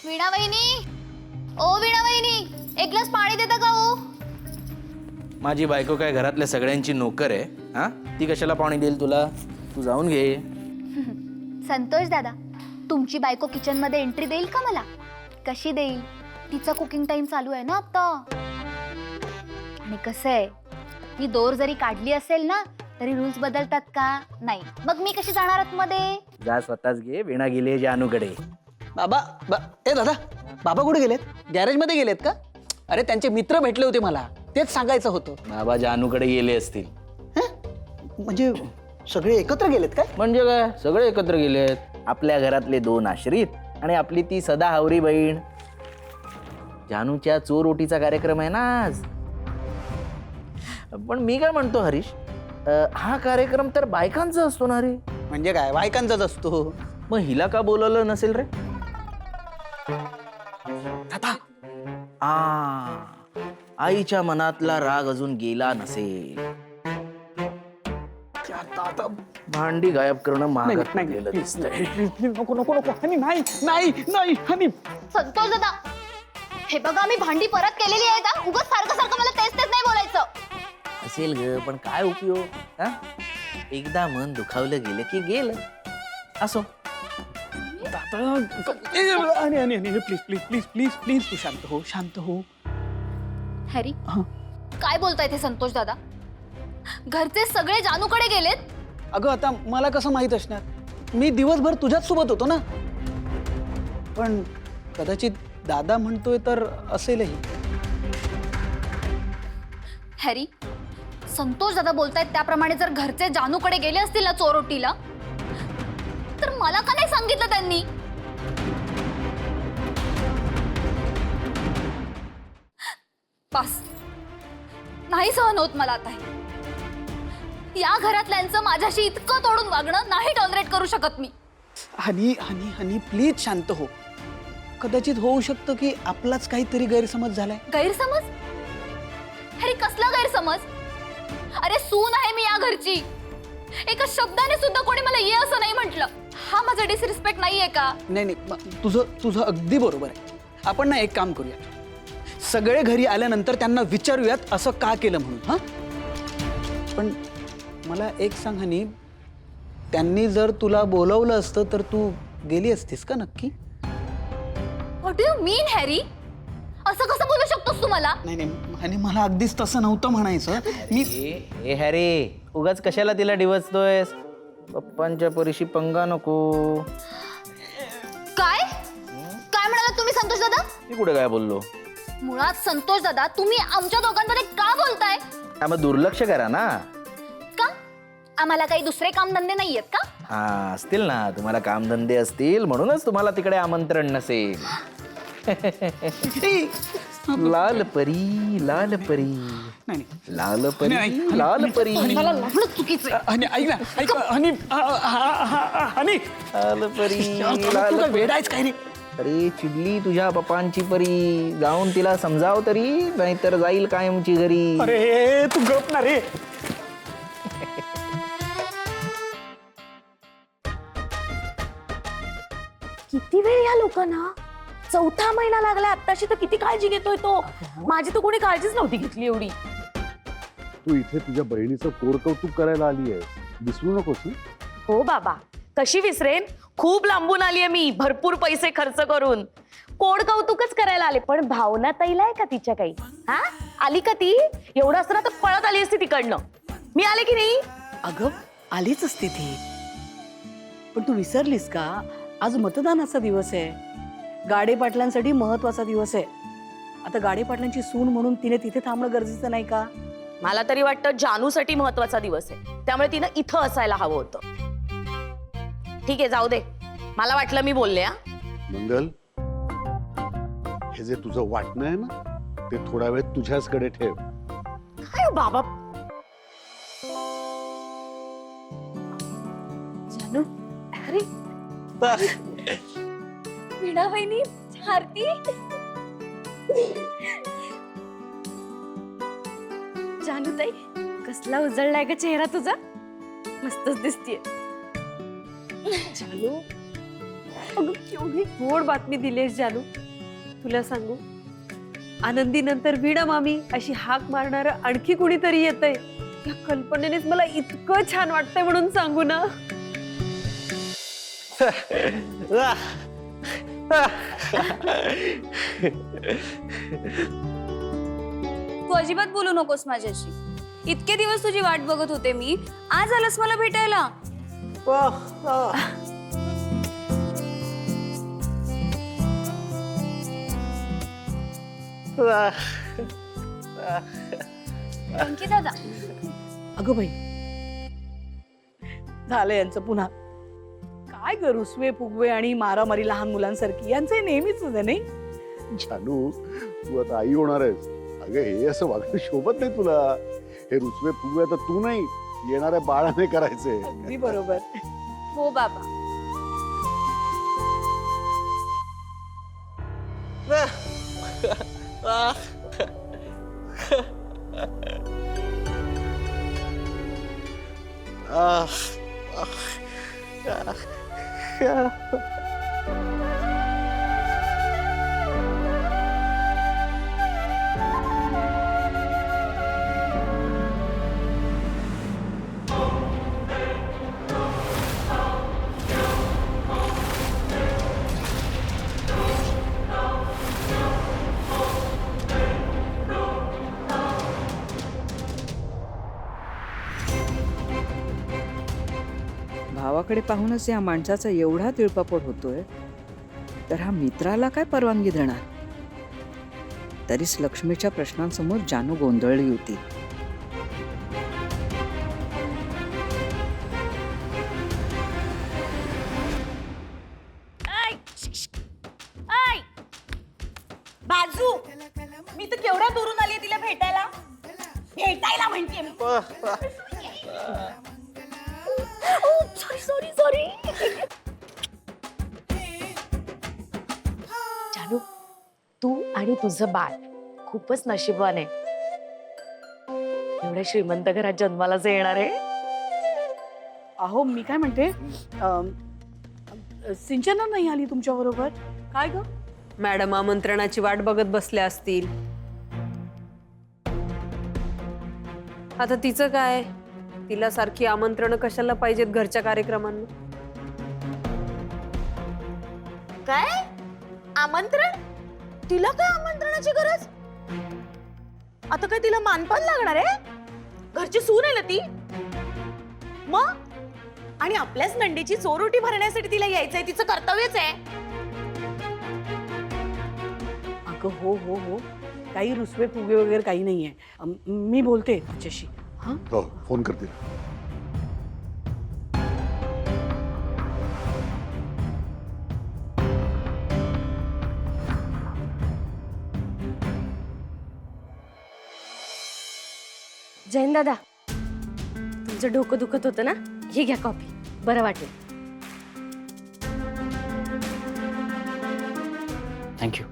वीणा वहिनी, ओ वीणा वहिनी, एक ग्लास पाणी देता का ओ? माझी बायको काय घरातल्या सगळ्यांची नोकर आहे हा? ती कशाला पाणी देईल तुला? तू जाऊन घे. संतोष दादा, तुमची बायको किचन मध्ये एंट्री देईल का मला? कशी देईल? तिचा कुकिंग टाइम चालू आहे ना आता. आणि कसं आहे, मी दोर जरी काढली असेल ना तरी रूल्स बदलतात का? नाही. मग मी कशी जाणार आतमध्ये? जा स्वतःच घे. वीणा गेली जानूकडे. ए दादा, बाबा कुठे गेलेत? गॅरेज मध्ये गेलेत का? अरे त्यांचे मित्र भेटले होते मला, तेच सांगायचं होतं. बाबा जानूकडे गेले असतील. म्हणजे सगळे एकत्र गेलेत काय? म्हणजे काय, सगळे एकत्र गेलेत. आपल्या घरातले 2 आश्रित आणि आपली ती सदा हावरी बहीण. जानूच्या चोर ओटीचा कार्यक्रम आहे ना आज. पण मी काय म्हणतो हरीश, हा कार्यक्रम तर बायकांचा असतो ना रे. म्हणजे काय, बायकांचाच असतो. मग हिला का बोलवलं नसेल रे? दादा, आईच्या मनातला राग अजून गेला नसेल. भांडी गायब करणं महागात पडलेलं दिसतंय. नको नको नको हनी, नाही नाही नाही हनी. संतोष दादा, हे बघा मी भांडी परत केलेली आहे का? उगाच सारखं सारखं मला तेच तेच नाही बोलायचं. असेल ग, पण काय उपयोग हा? एकदा मन दुखावलं गेलं की गेलं. असो. Please please please please please तू शांत हो, शांत हो. हॅरी, काय बोलताय ते संतोष दादा? घरचे सगळे जानूकडे गेलेत. अगं आता मला कसं माहित असणार? मी दिवसभर तुझ्याच सोबत होतो ना. पण कदाचित दादा म्हणतोय तर असेलही. हॅरी, संतोष दादा बोलतायत त्याप्रमाणे जर घरचे जानूकडे गेले असतील ना चोरोटीला, तर मला का नाही सांगितलं त्यांनी? बस, नाही सहन होत मला आता. या घरातल्यांचं माझ्याशी इतकं तोडून वागणं नाही टॉलरेट करू शकत मी. हनी हनी हनी प्लीज शांत हो. कदाचित होऊ शकतं की आपलाच काहीतरी गैरसमज झालाय. गैरसमज? हॅरी, कसला गैरसमज? अरे सून आहे मी या घरची. एका शब्दाने सुद्धा कोणी मला ये असं नाही म्हटलं. हा माझा डिसरिस्पेक्ट नाहीये का? नाही नाही, तुझं अगदी बरोबर आहे. आपण ना एक काम करूया, सगळे घरी आल्यानंतर त्यांना विचारूयात असं का केलं म्हणून. हा, पण मला एक सांग हनी, त्यांनी जर तुला बोलवलं असतं तर तू गेली असतीस का नक्की? What do you mean Harry? असं कसं बोलू शकतोस तू मला? नाही नाही आणि मला अगदीच तसं नव्हतं म्हणायचं. मी ए हॅरी, उगाच कशाला तिला डिवचतोयस? पप्पांच्या परीशी पंगा नको. काय काय म्हणालात तुम्ही संतोष दादा? मी कुठे काय बोललो? मुळात संतोष दादा, तुम्ही आमच्या दोघांमध्ये का बोलताय? मग दुर्लक्ष करा ना. का? आम्हाला काही दुसरे कामधंदे नाहीयेत का? हा, असतील ना. तुम्हाला कामधंदे असतील म्हणूनच तुम्हाला तिकडे आमंत्रण नसेल. लाल परी, लाल परी, नाही लाल परी, लाल परी. मला लागलं चुकीचं. हनी ऐक ना, ऐक हनी हनी, लाल परी, तू लाल काय वेड आहेस काय रे? अरे चिडली तुझ्या पप्पांची परी. जाऊन तिला समजाव तरी, नाहीतर जाईल कायमची घरी. अरे तू गप ना रे. किती वेळ या लोकांना? 4था महिना लागला आत्ताशी, तर किती काळजी घेतोय तो. माझी तर कोणी काळजीच नव्हती घेतली एवढी. तू इथे तुझ्या बहिणीचं कोरकौतुक करायला आली आहे, विसरू नकोस हं? हो बाबा, कशी विसरेन? खूप लांबून आली आहे मी, भरपूर पैसे खर्च करून. कोड कौतुकच करायला आले. पण भावना ताईला आहे का तिच्या काही? हा, आली का ती? एवढं असतं ना तर पळत आली असती तिकडनं. मी आले की नाही? अगं आलीच असते ती, पण तू विसरलीस का? आज मतदानाचा दिवस आहे. गाडे पाटलांसाठी महत्वाचा दिवस आहे. आता गाडे पाटलांची सून म्हणून तिने तिथे थांबणं गरजेचं नाही का? मला तरी वाटतं जानूसाठी महत्वाचा दिवस आहे, त्यामुळे तिनं इथं असायला हवं होतं. ठीक आहे, जाऊ दे. मला वाटलं मी बोलले. मंगल, हे जे तुझं वाटणं आहे ना, ते थोडा वेळ तुझ्याचकडे ठेव. काय हो बाबा? जानू, अरे वीणा वहिनी, आरती. जानू ताई, कसला उजळलाय ग चेहरा तुझा. मस्तच दिसतीये. जानू, अगं केवढी गोड बातमी दिलीस जानू. तुला सांगू, आनंदी नंतर वीणा मामी अशी हाक मारणार आणखी कुणीतरी येतंय. या कल्पनेनेच मला इतकं छान वाटतंय म्हणून सांगू ना. तू अजिबात बोलू नकोस माझ्याशी. इतके दिवस तुझी वाट बघत होते मी. आज आलंस मला भेटायला. थँक्यू दादा. अगं बाई, झालं यांचं पुन्हा. काय ग रुसवे फुगवे आणि मारामारी लहान मुलांसारखी यांचं हे नेहमीच आहे नाही. जानू, तू आता आई होणार आहेस. अगं हे असं वागणं शोभत नाही तुला. हे रुसवे फुगवे आता तू नाही, येणाऱ्या बाळाने करायचे. अगदी बरोबर. हो बाबा. भावाकडे पाहूनच या माणसाचा एवढा तिळपापड होतोय, तर हा मित्राला काय परवानगी देणार? तरीच लक्ष्मीच्या प्रश्नांसमोर जानू गोंधळली होती. बाजू, मी तर केवढ्या दुरून आली तिला भेटायला म्हणते मी. सॉरी. जानू, तू आणि तुझं बाळ खूपच नशीबवान आहे. एवढ्या श्रीमंत घरात जन्माला जे येणार आहे. अहो मी काय म्हणते, सिंचना नाही आली तुमच्या बरोबर? काय ग? मॅडम आमंत्रणाची वाट बघत बसल्या असतील. आता तिचं काय, तिला सारखी आमंत्रण कशाला पाहिजेत घरच्या कार्यक्रमांना? काय आमंत्रण? तिला काय आमंत्रणाची गरज? आता काय तिला मानपान लागणार आहे? घरची सून आहे ना ती. मग आणि आपल्याच नंडीची चोरोटी भरण्यासाठी तिला यायचंय, तिचं कर्तव्यच आहे. अगं हो हो हो, काही रुसवे फुगे वगैरे काही नाहीये. मी बोलते तिच्याशी. हा, हो, फोन करते. जैन दादा, तुमचं डोकं दुखत होतं ना, हे घ्या कॉफी, बरं वाटेल. थँक्यू.